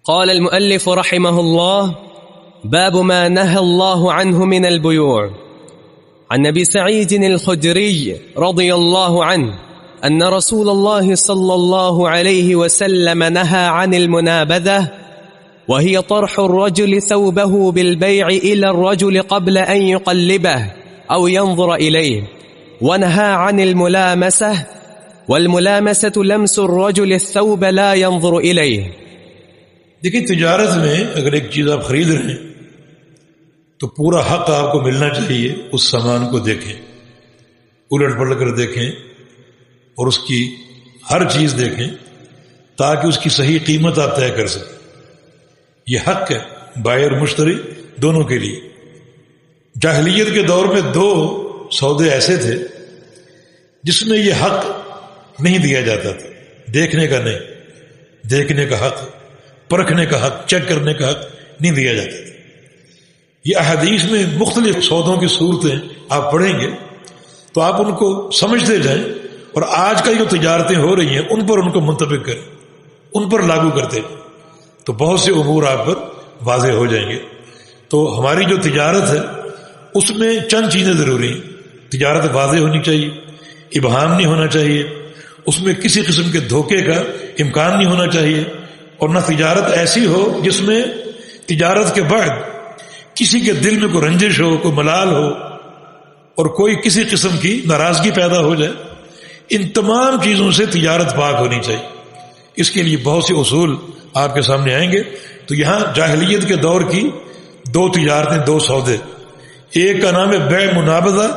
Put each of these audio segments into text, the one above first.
قال المؤلف رحمه الله: باب ما نهى الله عنه من البيوع. عن أبي سعيد الخدري رضي الله عنه أن رسول الله صلى الله عليه وسلم نهى عن المنابذة، وهي طرح الرجل ثوبه بالبيع إلى الرجل قبل أن يقلبه أو ينظر إليه، ونهى عن الملامسة، والملامسة لمس الرجل الثوب لا ينظر إليه. دیکھیں، تجارت میں اگر ایک چیز آپ خرید رہے ہیں تو پورا حق آپ کو ملنا چاہیے. اس سامان کو دیکھیں، الٹ پلٹ کر دیکھیں اور اس کی ہر چیز دیکھیں تاکہ اس کی صحیح قیمت آپ طے کر سکیں. یہ حق ہے بائع اور مشتری دونوں کے لیے. جاہلیت کے دور میں دو سودے ایسے تھے جس میں یہ حق نہیں دیا جاتا تھا. دیکھنے کا نہیں، دیکھنے کا حق، پرکھنے کا حق، چیک کرنے کا حق نہیں دیا جاتا تھا. یہ احادیث میں مختلف سودوں کی صورتیں آپ پڑھیں گے تو آپ ان کو سمجھتے جائیں اور آج کل جو تجارتیں ہو رہی ہیں ان پر ان کو منطبق کریں، ان پر لاگو کرتے ہیں تو بہت سے امور آپ پر واضح ہو جائیں گے. تو ہماری جو تجارت ہے اس میں چند چیزیں ضروری ہیں. تجارت واضح ہونی چاہیے، ابہام نہیں ہونا چاہیے، اس میں کسی قسم کے دھوکے کا امکان نہیں ہونا چاہیے، اور نہ تجارت ایسی ہو جس میں تجارت کے بعد کسی کے دل میں کوئی رنجش ہو، کوئی ملال ہو اور کوئی کسی قسم کی ناراضگی پیدا ہو جائے. ان تمام چیزوں سے تجارت پاک ہونی چاہیے. اس کے لیے بہت سے اصول آپ کے سامنے آئیں گے. تو یہاں جاہلیت کے دور کی دو تجارتیں، دو سودے، ایک کا نام ہے بیع منابضہ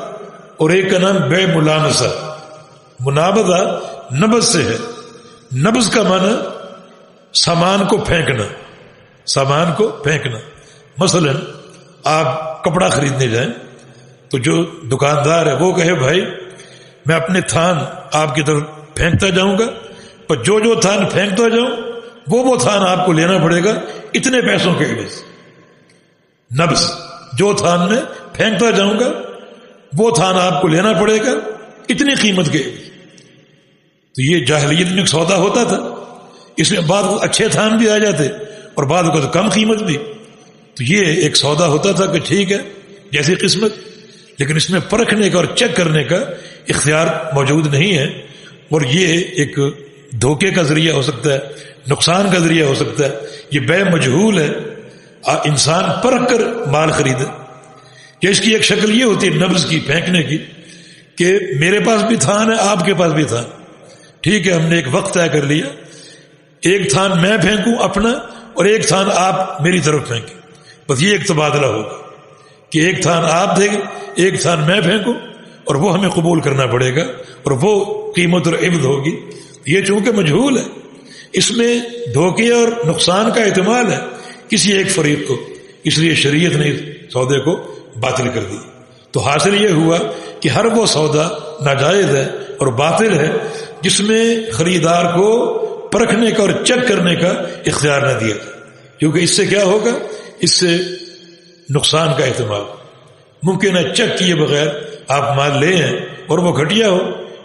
اور ایک کا نام بیع ملامسہ. منابضہ نبض سے ہے. نبض کا معنی سامان کو پھینکنا، سامان کو پھینکنا. مثلا آپ کپڑا خریدنے جائیں تو جو دکاندار ہے وہ کہے بھائی میں اپنے تھان آپ کی طرف پھینکتا جاؤں گا، پر جو جو تھان پھینکتا جاؤں وہ تھان آپ کو لینا پڑے گا اتنے پیسوں کے عوض. نبض، جو تھان میں پھینکتا جاؤں گا وہ تھان آپ کو لینا پڑے گا اتنی قیمت کے عوض. تو یہ جاہلیت میں ایک سودا ہوتا تھا. اس میں بعض اچھے تھان بھی آ جاتے اور بعض کو تو کم قیمت بھی. تو یہ ایک سودا ہوتا تھا کہ ٹھیک ہے جیسی قسمت، لیکن اس میں پرکھنے کا اور چیک کرنے کا اختیار موجود نہیں ہے. اور یہ ایک دھوکے کا ذریعہ ہو سکتا ہے، نقصان کا ذریعہ ہو سکتا ہے. یہ بیع مجہول ہے. انسان پرکھ کر مال خریدے. کہ اس کی ایک شکل یہ ہوتی ہے نبض کی، پھینکنے کی، کہ میرے پاس بھی تھان ہے، آپ کے پاس بھی تھان. ٹھیک ہے، ہم نے ایک وقت طے کر لیا، ایک تھان میں پھینکوں اپنا اور ایک تھان آپ میری طرف پھینکیں. بس یہ ایک تبادلہ ہوگا کہ ایک تھان آپ دیں گے، ایک تھان میں پھینکوں، اور وہ ہمیں قبول کرنا پڑے گا اور وہ قیمت اور عوض ہوگی. یہ چونکہ مجہول ہے، اس میں دھوکے اور نقصان کا احتمال ہے کسی ایک فریق کو، اس لیے شریعت نے سودے کو باطل کر دی. تو حاصل یہ ہوا کہ ہر وہ سودا ناجائز ہے اور باطل ہے جس میں خریدار کو پرکھنے کا اور چیک کرنے کا اختیار نہ دیا جائے. کیونکہ اس سے کیا ہوگا؟ اس سے نقصان کا احتمال. ممکن ہے چیک کیے بغیر آپ مال لے ہیں اور وہ گھٹیا ہو،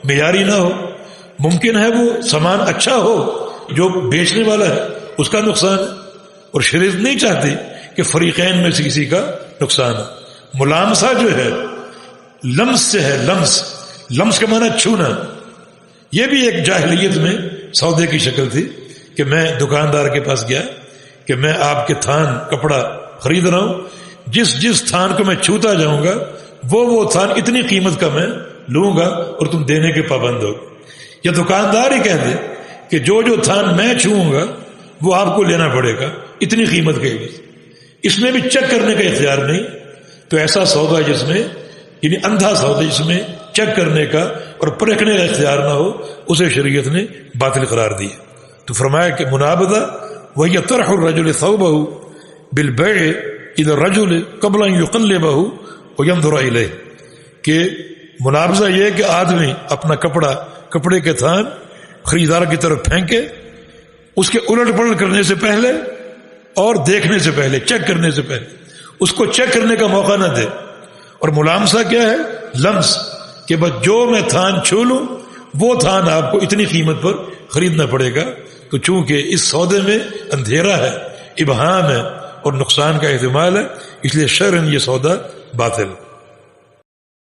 معیاری نہ ہو. ممکن ہے وہ سامان اچھا ہو، جو بیچنے والا ہے اس کا نقصان ہے، اور شریعت نہیں چاہتی کہ فریقین میں سے کسی کا نقصان ہے. ملامسہ جو ہے لمس سے ہے. لمس کا معنی چھونا. یہ بھی ایک جاہلیت میں سودے کی شکل تھی کہ میں دکاندار کے پاس گیا کہ میں آپ کے تھان کپڑا خرید رہا ہوں، جس تھان کو میں چھوتا جاؤں گا وہ تھان اتنی قیمت کا میں لوں گا اور تم دینے کے پابند ہو. یا دکاندار ہی کہہ دے کہ جو تھان میں چھوؤں گا وہ آپ کو لینا پڑے گا اتنی قیمت کے عوض. اس میں بھی چیک کرنے کا اختیار نہیں. تو ایسا سودا جس میں، یعنی اندھا سودا جس میں چیک کرنے کا اور پرکھنے کا اختیار نہ ہو، اسے شریعت نے باطل قرار دیا. تو فرمایا کہ منابضہ وہی طرح الرجل ثوبہ بالبیع الی الرجل قبل ان یقلبہ وینظر الیہ. کہ منابضہ یہ کہ آدمی اپنا کپڑے کے تھان خریدار کی طرف پھینکے، اس کے الٹ پلٹ کرنے سے پہلے اور دیکھنے سے پہلے، چیک کرنے سے پہلے اس کو چیک کرنے کا موقع نہ دے. اور ملامسہ کیا ہے؟ لمس، کہ بس جو میں تھان چھو لوں وہ تھان آپ کو اتنی قیمت پر خریدنا پڑے گا. تو چونکہ اس سودے میں اندھیرا ہے ابہام ہے اور نقصان کا احتمال ہے، اس لیے شرعاً یہ سودا باطل ہے۔